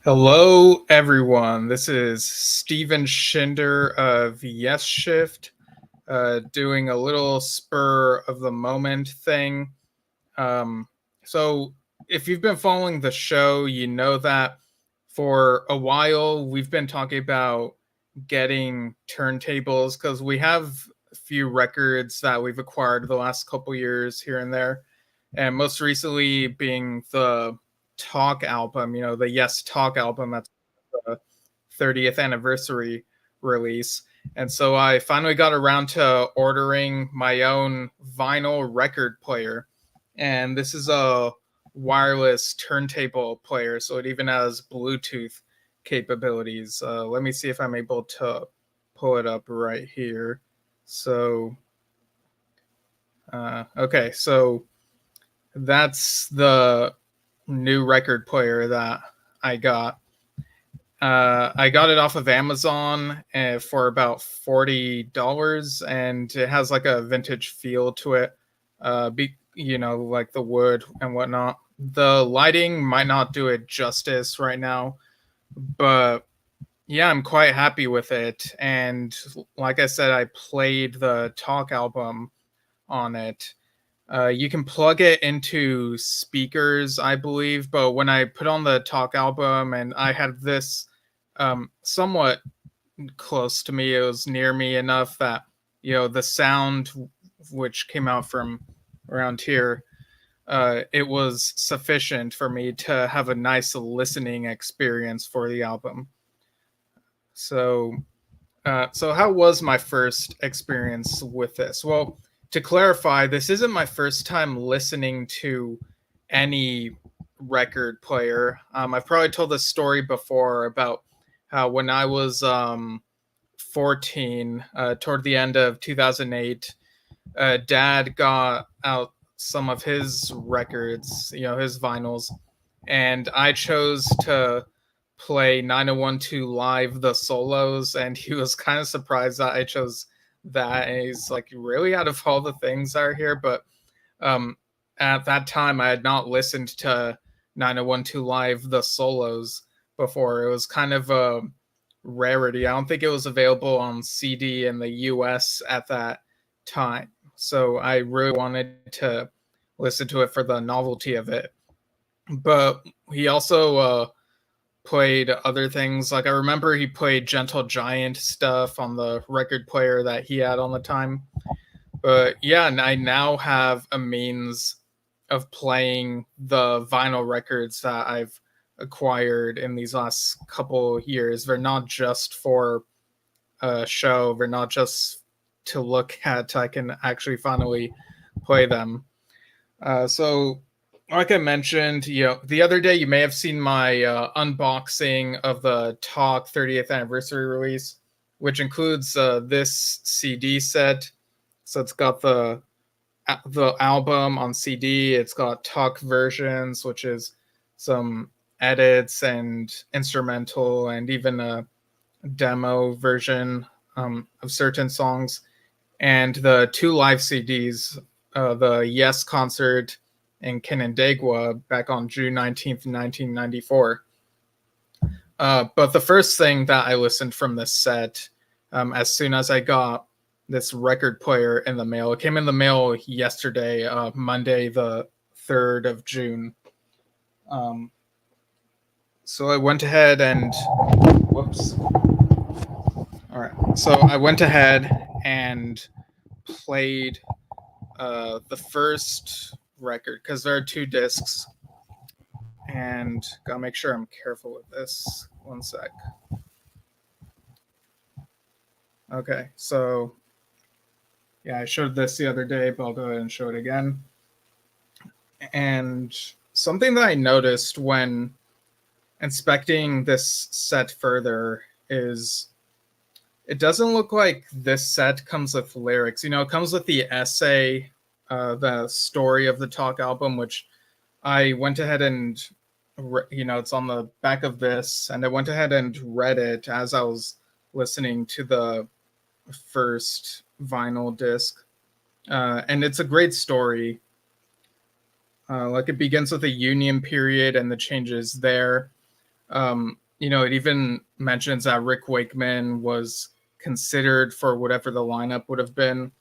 Hello, everyone. This is Steven Schinder of Yesshift, doing a little spur of the moment thing. Um, so, if you've been following the show, you know that for a while we've been talking about getting turntables because we have a few records that we've acquired the last couple years here and there, and most recently being the Talk album, the Yes Talk album. That's the 30th anniversary release. And so I finally got around to ordering my own vinyl record player. And this is a wireless turntable player, so it even has Bluetooth capabilities. Let me see if I'm able to pull it up right here. So, okay, so that's the new record player that I got. I got it off of Amazon for about $40, and it has like a vintage feel to it. Like the wood and whatnot. The lighting might not do it justice right now, but yeah, I'm quite happy with it. And like I said, I played the Talk album on it. You can plug it into speakers, I believe, but when I put on the Talk album and I had this somewhat close to me, it was near me enough that, the sound which came out from around here, it was sufficient for me to have a nice listening experience for the album. So, so how was my first experience with this? Well, to clarify, this isn't my first time listening to any record player. I've probably told this story before about how when I was 14, toward the end of 2008, Dad got out some of his records, his vinyls, and I chose to play 9012 Live the solos, and he was kind of surprised that I chose that. And he's like, really, out of all the things that are here? But um, at that time, I had not listened to 9012 Live the solos before. It was kind of a rarity. I don't think it was available on CD in the US at that time. So I really wanted to listen to it for the novelty of it. But he also played other things. Like I remember he played Gentle Giant stuff on the record player that he had on the time. But yeah, and I now have a means of playing the vinyl records that I've acquired in these last couple years. They're not just for a show, they're not just to look at. I can actually finally play them. So like I mentioned, the other day you may have seen my unboxing of the Talk 30th anniversary release, which includes this CD set. So it's got the album on CD. It's got Talk versions, which is some edits and instrumental, and even a demo version of certain songs, and the two live CDs, the Yes concert in Canandaigua back on June 19th, 1994. But the first thing that I listened from this set, as soon as I got this record player in the mail, it came in the mail yesterday, Monday, the 3rd of June. So I went ahead and, whoops. All right. So I went ahead and played the first record because there are two discs, and gotta make sure I'm careful with this. One sec. Okay, so yeah, I showed this the other day, but I'll go ahead and show it again. And something that I noticed when inspecting this set further is it doesn't look like this set comes with lyrics. It comes with the essay, the story of the Talk album, which I went ahead and, it's on the back of this, and I went ahead and read it as I was listening to the first vinyl disc. And it's a great story. Like it begins with the Union period and the changes there. It even mentions that Rick Wakeman was considered for whatever the lineup would have been.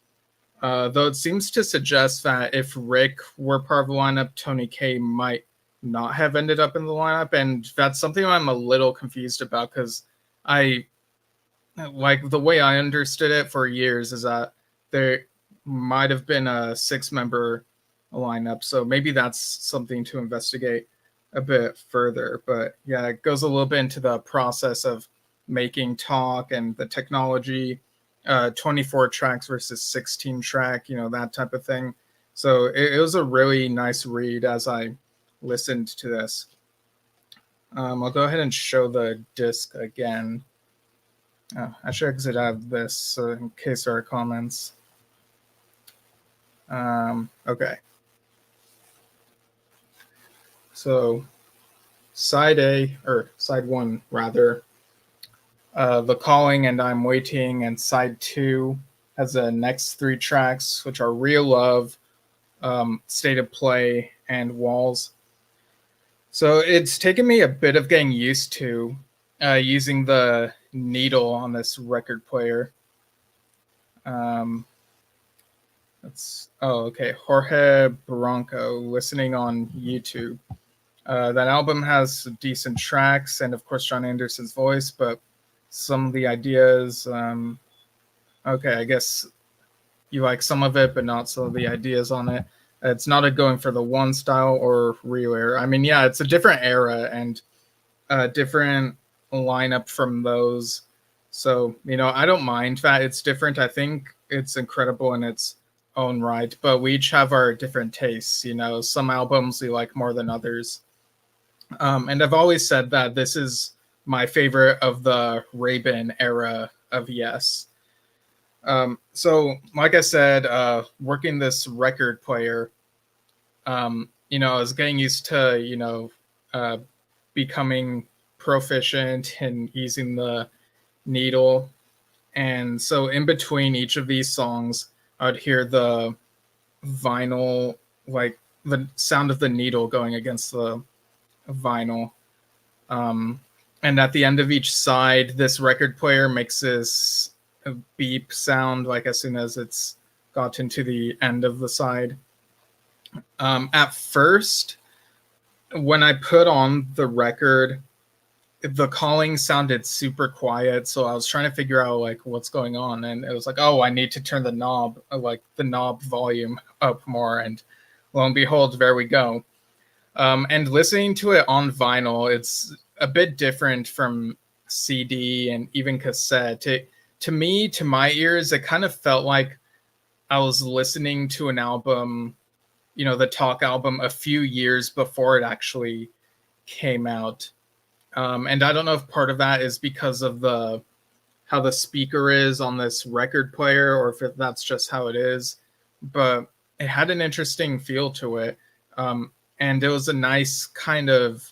Though it seems to suggest that if Rick were part of the lineup, Tony K might not have ended up in the lineup, and that's something I'm a little confused about because I like the way I understood it for years is that there might have been a 6-member lineup, so maybe that's something to investigate a bit further. But yeah, it goes a little bit into the process of making talk and the technology, 24 tracks versus 16 track, that type of thing. So it was a really nice read as I listened to this. I'll go ahead and show the disc again. Oh, I should exit out of this in case there are comments. Okay. So side A, or side 1 rather, The Calling and I'm Waiting, and side 2 has the next 3 tracks, which are Real Love, State of Play, and Walls. So it's taken me a bit of getting used to using the needle on this record player. Okay. Jorge Bronco, listening on YouTube. That album has decent tracks and, of course, John Anderson's voice, but some of the ideas, okay, I guess you like some of it, but not some of the ideas on it. It's not a going for the one style or Real. I mean, yeah, it's a different era and a different lineup from those. So, I don't mind that it's different. I think it's incredible in its own right, but we each have our different tastes. Some albums we like more than others. And I've always said that this is my favorite of the Rabin era of Yes. So, like I said, working this record player, I was getting used to, becoming proficient in using the needle. And so, in between each of these songs, I'd hear the vinyl, like the sound of the needle going against the vinyl. And at the end of each side, this record player makes this beep sound, like as soon as it's gotten to the end of the side. At first, when I put on the record, The Calling sounded super quiet, so I was trying to figure out like what's going on, and it was like, oh, I need to turn the knob volume up more, and lo and behold, there we go. And listening to it on vinyl, it's a bit different from CD and even cassette. To me, to my ears, it kind of felt like I was listening to an album, the Talk album, a few years before it actually came out. And I don't know if part of that is because of how the speaker is on this record player, or if that's just how it is. But it had an interesting feel to it. And it was a nice kind of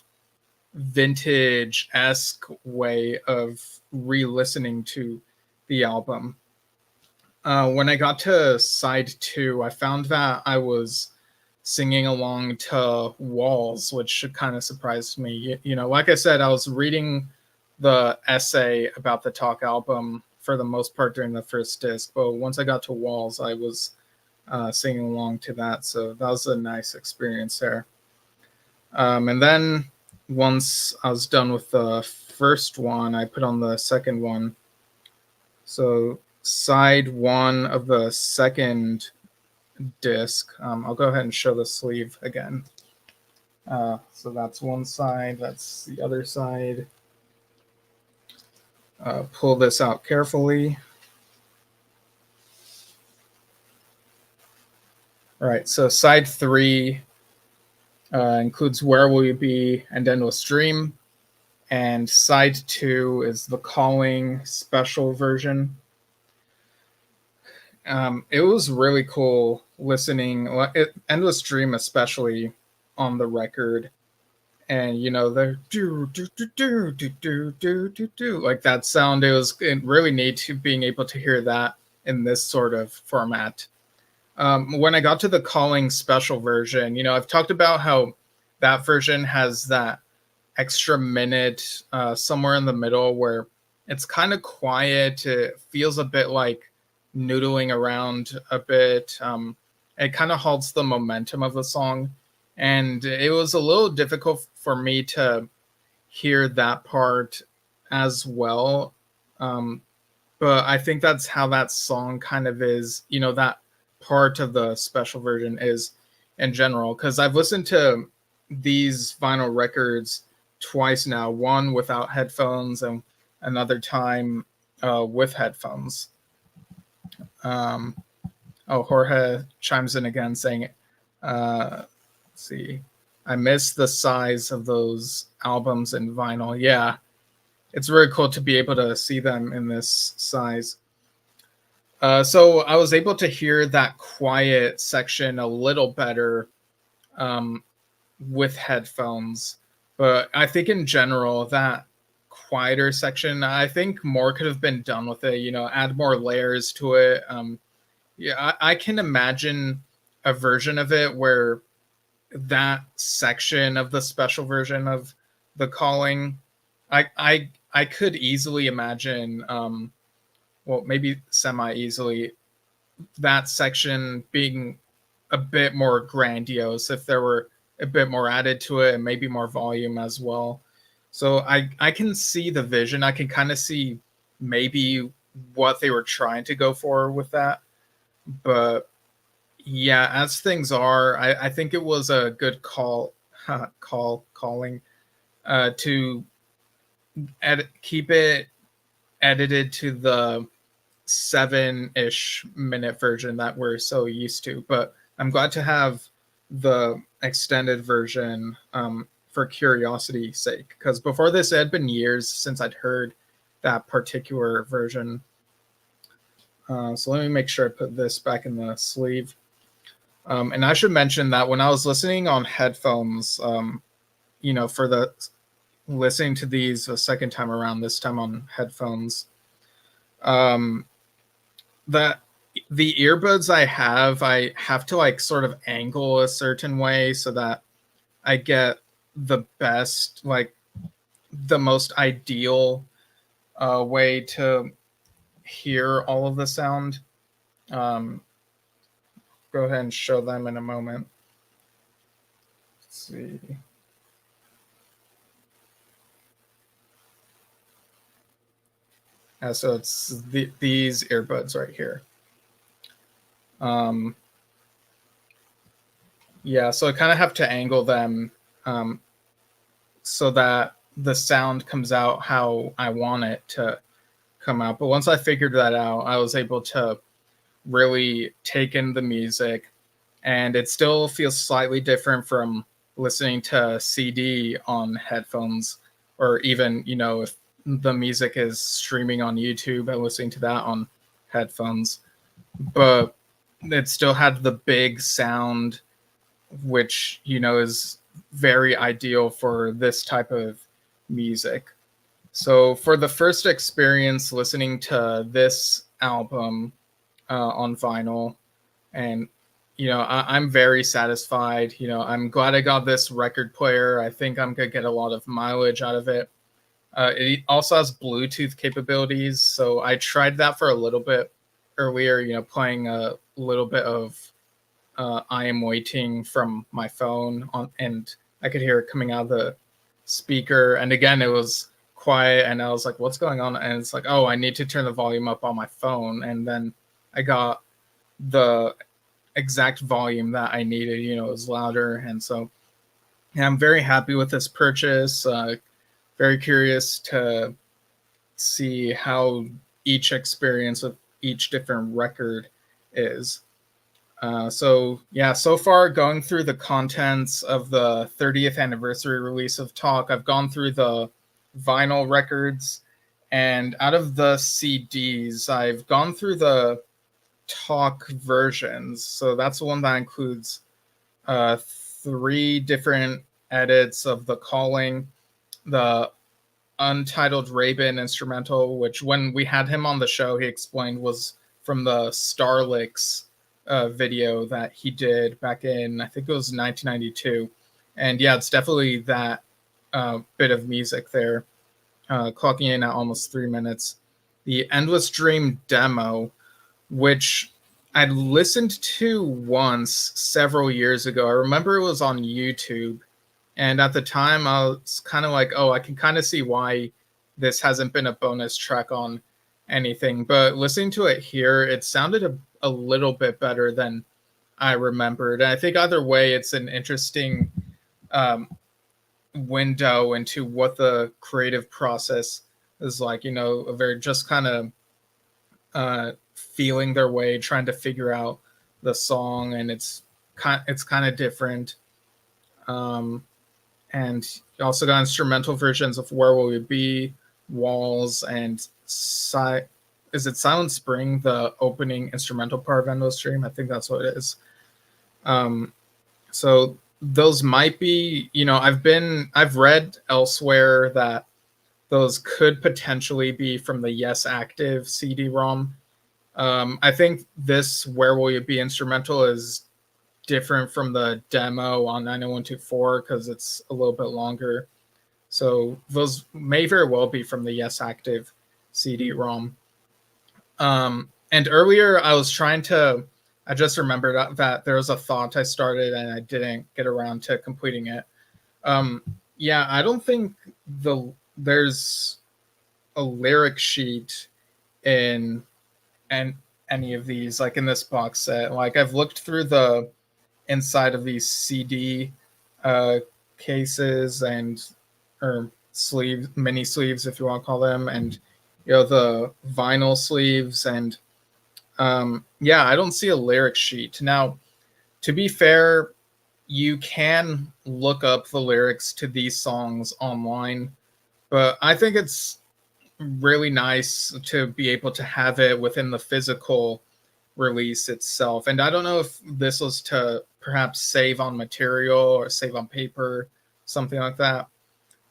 vintage-esque way of re-listening to the album. When I got to side 2, I found that I was singing along to Walls, which kind of surprised me. Like I said, I was reading the essay about the Talk album for the most part during the first disc, but once I got to Walls, I was singing along to that, so that was a nice experience there. And then once I was done with the first one, I put on the second one. So side 1 of the second disc, I'll go ahead and show the sleeve again. So that's one side, that's the other side. Pull this out carefully. All right, so side 3 includes Where Will You Be and Endless Dream. And side 2 is The Calling special version. It was really cool listening, Endless Dream especially, on the record. And the do do do do do do do do do, like that sound. It really neat to being able to hear that in this sort of format. When I got to the Calling special version, I've talked about how that version has that extra minute somewhere in the middle where it's kind of quiet. It feels a bit like noodling around a bit. It kind of halts the momentum of the song, and it was a little difficult for me to hear that part as well. Um, but I think that's how that song kind of is, that part of the special version is in general. Because I've listened to these vinyl records twice now, one without headphones and another time with headphones. Um, oh, Jorge chimes in again saying, let's see, I miss the size of those albums in vinyl. Yeah, it's very cool to be able to see them in this size. So I was able to hear that quiet section a little better um, with headphones, but I think in general that quieter section, I think more could have been done with it. Add more layers to it. Yeah, I can imagine a version of it where that section of the special version of the calling, I could easily imagine. Well, maybe semi easily that section being a bit more grandiose if there were a bit more added to it and maybe more volume as well. So I can see the vision. I can kind of see maybe what they were trying to go for with that. But yeah, as things are, I think it was a good calling to keep it edited to the 7-ish minute version that we're so used to. But I'm glad to have the extended version for curiosity's sake, because before this, it had been years since I'd heard that particular version. So let me make sure I put this back in the sleeve. And I should mention that when I was listening on headphones, for the listening to these a second time around, this time on headphones, um, that the earbuds I have to like sort of angle a certain way so that I get the best, like the most ideal way to hear all of the sound. Um, Go ahead and show them in a moment. Let's see. So it's these earbuds right here. Um, yeah, so I kind of have to angle them so that the sound comes out how I want it to come out. But once I figured that out, I was able to really take in the music, and it still feels slightly different from listening to CD on headphones, or even, if the music is streaming on YouTube and listening to that on headphones. But it still had the big sound, which, is very ideal for this type of music. So for the first experience listening to this album on vinyl, and I'm very satisfied. I'm glad I got this record player. I think I'm gonna get a lot of mileage out of it. It also has Bluetooth capabilities, so I tried that for a little bit earlier. Playing a little bit of I Am Waiting from my phone on, and I could hear it coming out of the speaker. And again, it was quiet, and I was like, "What's going on?" And it's like, "Oh, I need to turn the volume up on my phone." And then I got the exact volume that I needed. It was louder, and so yeah, I'm very happy with this purchase. Very curious to see how each experience with each different record is. So yeah, so far going through the contents of the 30th anniversary release of Talk, I've gone through the vinyl records, and out of the CDs, I've gone through the Talk versions. So that's the one that includes 3 different edits of The Calling, the untitled Rabin instrumental, which when we had him on the show, he explained was from the Starlix video that he did back in, I think it was 1992. And yeah, it's definitely that bit of music there, clocking in at almost 3 minutes. The Endless Dream demo, which I'd listened to once several years ago. I remember it was on YouTube. And at the time, I was kind of like, oh, I can kind of see why this hasn't been a bonus track on anything. But listening to it here, it sounded a little bit better than I remembered. And I think either way, it's an interesting um, window into what the creative process is like. You know, a very just kind of feeling their way, trying to figure out the song, and it's kind of different. Um, and you also got instrumental versions of "Where Will We Be," "Walls," and is it "Silent Spring," the opening instrumental part of Endless Stream? I think that's what it is. Um, so those might be, you know, I've read elsewhere that those could potentially be from the Yes Active CD-ROM. I think this "Where Will You Be" instrumental is different from the demo on 90124 because it's a little bit longer. So those may very well be from the Yes Active CD-ROM. And earlier I just remembered that there was a thought I started and I didn't get around to completing it. Um, yeah, I don't think there's a lyric sheet in and any of these, like in this box set. Like I've looked through the inside of these CD uh, cases and or sleeves, mini sleeves, if you want to call them, and you know the vinyl sleeves, and yeah, I don't see a lyric sheet. Now, to be fair, you can look up the lyrics to these songs online, but I think it's really nice to be able to have it within the physical release itself. And I don't know if this was to perhaps save on material or save on paper, something like that.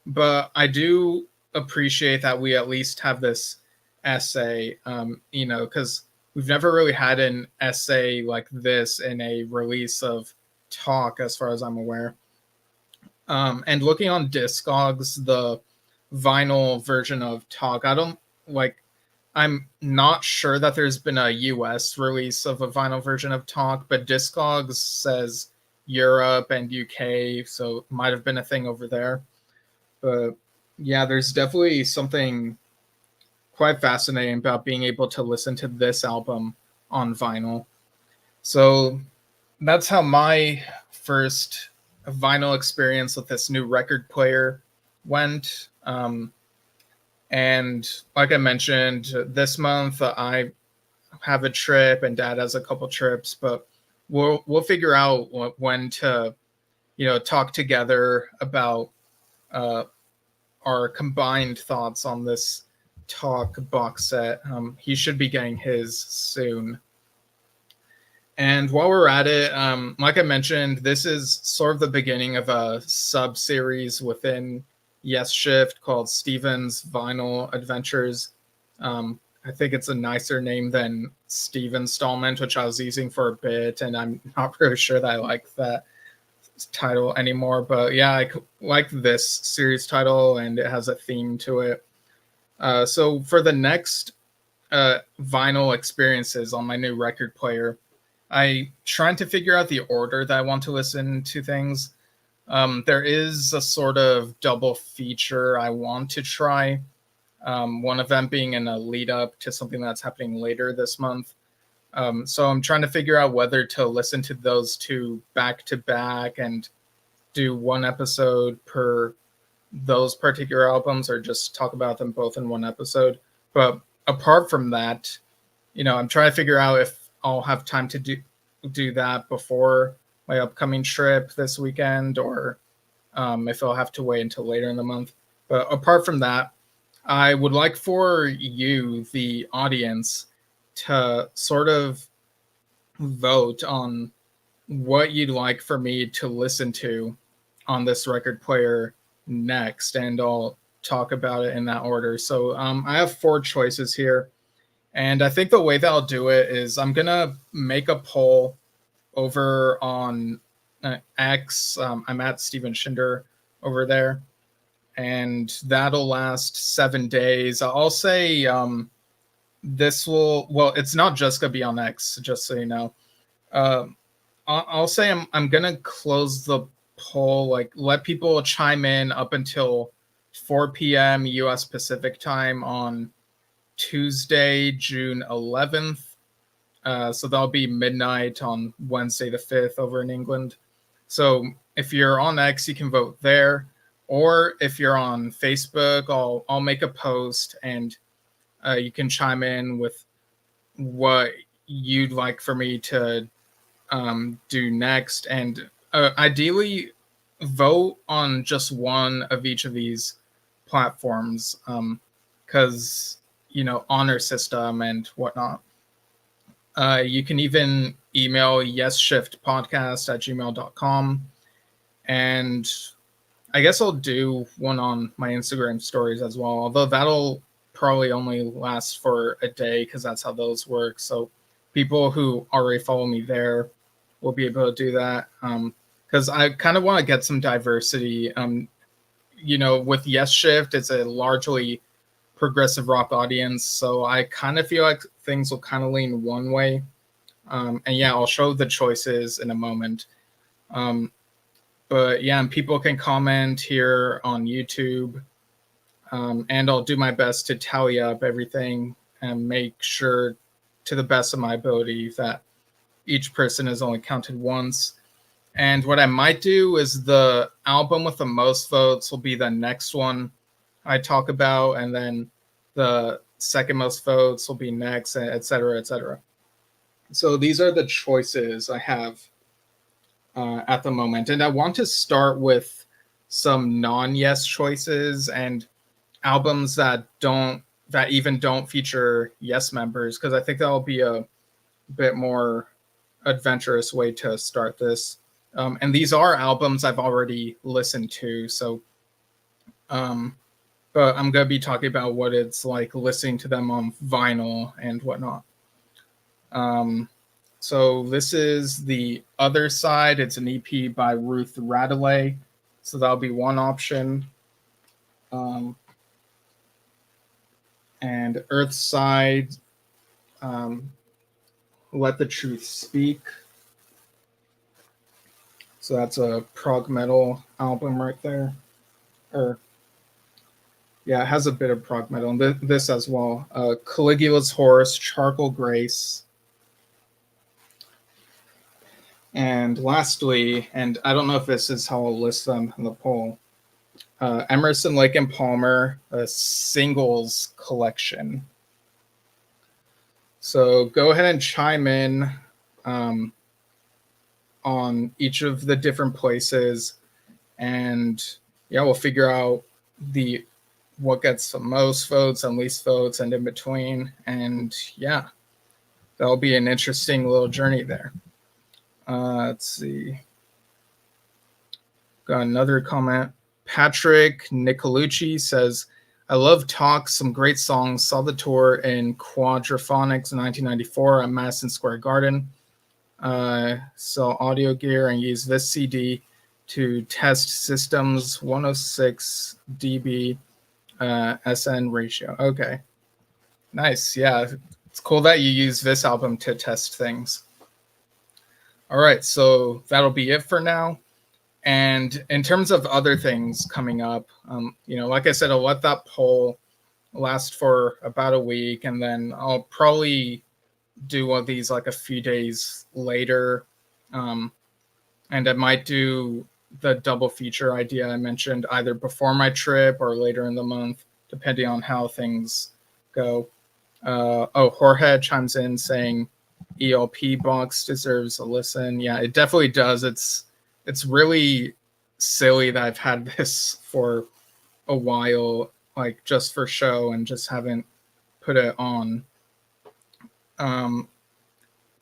But I do appreciate that we at least have this essay, you know, because we've never really had an essay like this in a release of Talk, as far as I'm aware. And looking on Discogs, the vinyl version of Talk, I don't like. I'm not sure that there's been a US release of a vinyl version of Talk, but Discogs says Europe and UK, so it might have been a thing over there. But yeah, there's definitely something quite fascinating about being able to listen to this album on vinyl. So that's how my first vinyl experience with this new record player went. And like I mentioned, this month I have a trip and Dad has a couple trips, but we'll figure out when to, you know, talk together about uh, our combined thoughts on this Talk box set. He should be getting his soon. And while we're at it, like I mentioned, this is sort of the beginning of a sub series within Yesshift called Steven's Vinyl Adventures. I think it's a nicer name than Steve Installment, which I was using for a bit, and I'm not really sure that I like that title anymore. But yeah, I like this series title, and it has a theme to it. So for the next vinyl experiences on my new record player, I trying to figure out the order that I want to listen to things. There is a sort of double feature I want to try. One of them being in a lead up to something that's happening later this month. So I'm trying to figure out whether to listen to those two back to back and do one episode per those particular albums or just talk about them both in one episode. But apart from that, you know, I'm trying to figure out if I'll have time to do that before my upcoming trip this weekend or if I'll have to wait until later in the month. But apart from that, I would like for you, the audience, to sort of vote on what you'd like for me to listen to on this record player next, and I'll talk about it in that order. So I have four choices here, and I think the way that I'll do it is I'm gonna make a poll over on X. I'm at Steven Schinder over there, and that'll last 7 days. I'll say this will, well, it's not just gonna be on X, just so you know. I'll say I'm gonna close the poll, like let people chime in up until 4 p.m. U.S. Pacific time on Tuesday, June 11th. So that'll be midnight on Wednesday the 5th over in England. So if you're on X, you can vote there, or if you're on Facebook, I'll make a post and you can chime in with what you'd like for me to do next, and ideally vote on just one of each of these platforms, because honor system and whatnot. You can even email yesshiftpodcast@gmail.com, and I guess I'll do one on my Instagram stories as well, although that'll probably only last for a day because that's how those work. So people who already follow me there will be able to do that, because I kind of want to get some diversity. With Yesshift, it's a largely progressive rock audience, so I kind of feel like things will kind of lean one way. And yeah, I'll show the choices in a moment. But yeah, and people can comment here on YouTube, and I'll do my best to tally up everything and make sure, to the best of my ability, that each person is only counted once. And what I might do is the album with the most votes will be the next one I talk about, and then the second most votes will be next, et cetera, et cetera. So these are the choices I have at the moment. And I want to start with some non-Yes choices and albums that even don't feature Yes members, because I think that'll be a bit more adventurous way to start this. And these are albums I've already listened to, so but I'm going to be talking about what it's like listening to them on vinyl and whatnot. So this is The Other Side. It's an EP by Ruth Radilay, so that'll be one option. And Earthside, Let the Truth Speak. So that's a prog metal album right there. Yeah, it has a bit of prog metal. And this as well. Caligula's Horse, Charcoal Grace. And lastly, and I don't know if this is how I'll list them in the poll, Emerson, Lake and Palmer, a singles collection. So go ahead and chime in on each of the different places, and yeah, we'll figure out what gets the most votes and least votes and in between. And yeah, that'll be an interesting little journey there. Let's see. Got another comment. Patrick Nicolucci says, I love Talk, some great songs. Saw the tour in Quadraphonics in 1994 at Madison Square Garden. Saw audio gear and used this CD to test systems 106 dB SN ratio. Okay. Nice. Yeah. It's cool that you use this album to test things. All right. So that'll be it for now. And in terms of other things coming up, like I said, I'll let that poll last for about a week, and then I'll probably do one of these like a few days later. And I might do the double feature idea I mentioned either before my trip or later in the month, depending on how things go. Jorge chimes in saying ELP box deserves a listen. Yeah, it definitely does. It's really silly that I've had this for a while, like just for show, and just haven't put it on.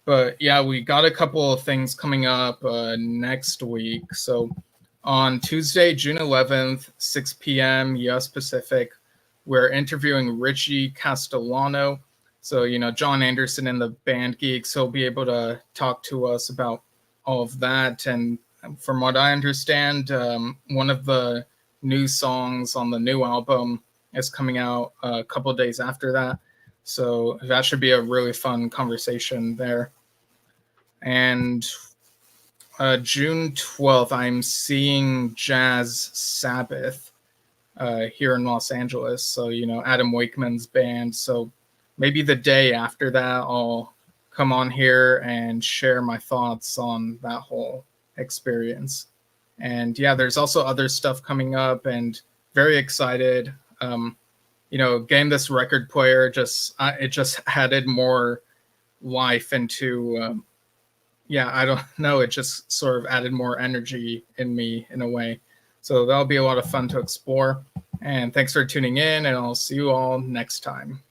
But yeah, we got a couple of things coming up next week. So on Tuesday, June 11th, 6 p.m. US Pacific, we're interviewing Richie Castellano. So, John Anderson and the Band Geeks, he'll be able to talk to us about all of that. And from what I understand, one of the new songs on the new album is coming out a couple days after that. So that should be a really fun conversation there. And June 12th, I'm seeing Jazz Sabbath here in Los Angeles. So, Adam Wakeman's band. So maybe the day after that, I'll come on here and share my thoughts on that whole experience. And yeah, there's also other stuff coming up, and very excited. Getting this record player it just added more life into. Yeah, I don't know. It just sort of added more energy in me in a way. So that'll be a lot of fun to explore. And thanks for tuning in, and I'll see you all next time.